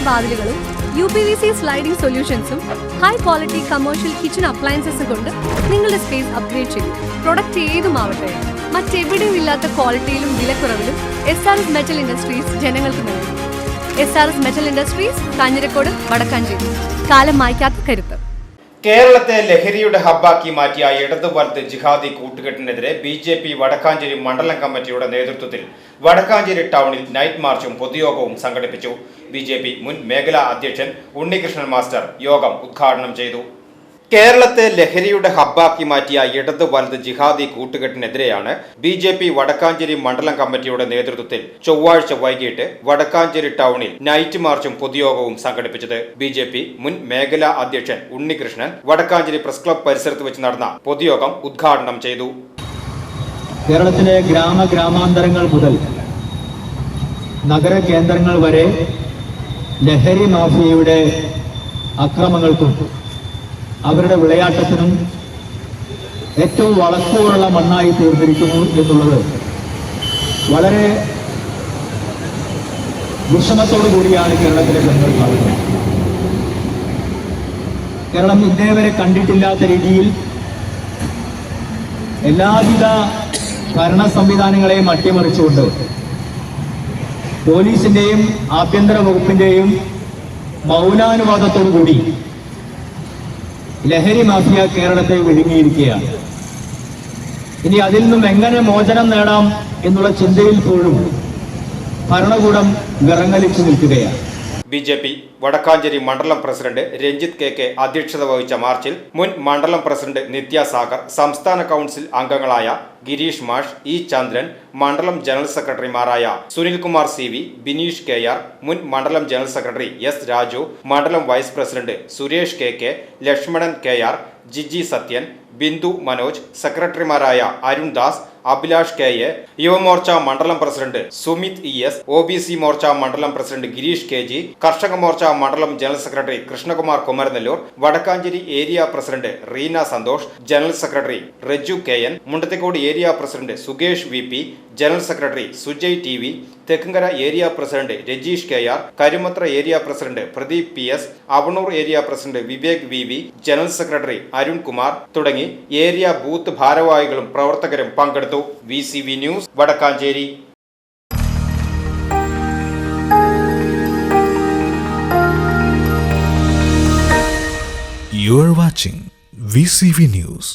വാതിലുകളും UPVC sliding സൊല്യൂഷൻസും high quality commercial kitchen അപ്ലയൻസസും കൊണ്ട് നിങ്ങളുടെ സ്പേസ് അപ്ഗ്രേഡ് ചെയ്യും. പ്രൊഡക്റ്റ് ഏതുമാവട്ടെ, മറ്റെവിടെയും ഇല്ലാത്ത ക്വാളിറ്റിയിലും വിലക്കുറവിലും SRS മെറ്റൽ ഇൻഡസ്ട്രീസ് ജനങ്ങൾക്ക് നൽകും. SRS metal industries, Kanjirakode, Vadakkanchery. കാലം മായ്ക്കാത്ത കരുത്ത്. കേരളത്തെ ലഹരിയുടെ ഹബ്ബാക്കി മാറ്റിയ ഇടതു വലത് ജിഹാദി കൂട്ടുകെട്ടിനെതിരെ BJP വടക്കാഞ്ചേരി മണ്ഡലം കമ്മിറ്റിയുടെ നേതൃത്വത്തിൽ വടക്കാഞ്ചേരി ടൗണിൽ നൈറ്റ് മാർച്ചും പൊതുയോഗവും സംഘടിപ്പിച്ചു. BJP മുൻ മേഖലാ അധ്യക്ഷൻ ഉണ്ണികൃഷ്ണൻ മാസ്റ്റർ യോഗം ഉദ്ഘാടനം ചെയ്തു. കേരളത്തെ ലഹരിയുടെ ഹബ്ബാക്കി മാറ്റിയ ഇടതു വലത് ജിഹാദി കൂട്ടുകെട്ടിനെതിരെയാണ് BJP വടക്കാഞ്ചേരി മണ്ഡലം കമ്മിറ്റിയുടെ നേതൃത്വത്തിൽ ചൊവ്വാഴ്ച വൈകിട്ട് വടക്കാഞ്ചേരി ടൗണിൽ നൈറ്റ് മാർച്ചും പൊതുയോഗവും സംഘടിപ്പിച്ചത്. BJP മുൻ മേഖലാ അധ്യക്ഷൻ ഉണ്ണികൃഷ്ണൻ വടക്കാഞ്ചേരി പ്രസ് ക്ലബ് പരിസരത്ത് വെച്ച് നടന്ന പൊതുയോഗം ഉദ്ഘാടനം ചെയ്തു. കേരളത്തിലെ ഗ്രാമാന്തരങ്ങൾ മുതൽ നഗര കേന്ദ്രങ്ങൾ വരെ ലഹരി മാഫിയയുടെ അക്രമങ്ങൾക്കും അവരുടെ വിളയാട്ടത്തിനും ഏറ്റവും വളക്കൂറുള്ള മണ്ണായി തീർന്നിരിക്കുന്നു എന്നുള്ളത് വളരെ വിഷമത്തോടു കൂടിയാണ് കേരളത്തിലെ ജനങ്ങൾ കാണുന്നത്. കേരളം ഇതേവരെ കണ്ടിട്ടില്ലാത്ത രീതിയിൽ എല്ലാവിധ ഭരണ സംവിധാനങ്ങളെയും അട്ടിമറിച്ചുകൊണ്ട് പോലീസിന്റെയും ആഭ്യന്തര വകുപ്പിന്റെയും മൗനാനുവാദത്തോടുകൂടി ലഹരി മാഫിയ കേരളത്തെ വിഴുങ്ങിയിരിക്കുകയാണ്. ഇനി അതിൽ നിന്നും എങ്ങനെ മോചനം നേടാം എന്നുള്ള ചിന്തയിൽ പോലും ഭരണകൂടം വിറങ്ങലിച്ചു നിൽക്കുകയാണ്. BJP വടക്കാഞ്ചേരി മണ്ഡലം പ്രസിഡന്റ് രഞ്ജിത്ത് KK അധ്യക്ഷത വഹിച്ച മാർച്ചിൽ മുൻ മണ്ഡലം പ്രസിഡന്റ് നിത്യാസാഗർ, സംസ്ഥാന കൗൺസിൽ അംഗങ്ങളായ ഗിരീഷ് മാഷ്, E ചന്ദ്രൻ, മണ്ഡലം ജനറൽ സെക്രട്ടറിമാരായ സുനിൽകുമാർ CV, ബിനീഷ് KR, മുൻ മണ്ഡലം ജനറൽ സെക്രട്ടറി S രാജു, മണ്ഡലം vice president Suresh KK, Lakshmanan KR, Jiji Sathyan, Bindu Manoj, സെക്രട്ടറിമാരായ അരുൺ ദാസ്, അഭിലാഷ് KA, യുവമോർച്ച മണ്ഡലം president Sumith ES, OBC Morcha മണ്ഡലം പ്രസിഡന്റ് ഗിരീഷ് KG, കർഷക മോർച്ച മണ്ഡലം general secretary Krishnakumar Kumaranellur, Wadakkanchery area president Reena Santhosh, general secretary Reju KN, Mundathikode area president Sukesh VP, general secretary Sujay TV, Thekkumkara area president Rajeesh KR, Karumathra area president Pradeep PS, Avanur area president Vivek VV, general secretary Arun Kumar തുടങ്ങി area booth ഭാരവാഹികളും പ്രവർത്തകരും പങ്കെടുത്തു. VCV news, Wadakkanchery. You are watching VCV News.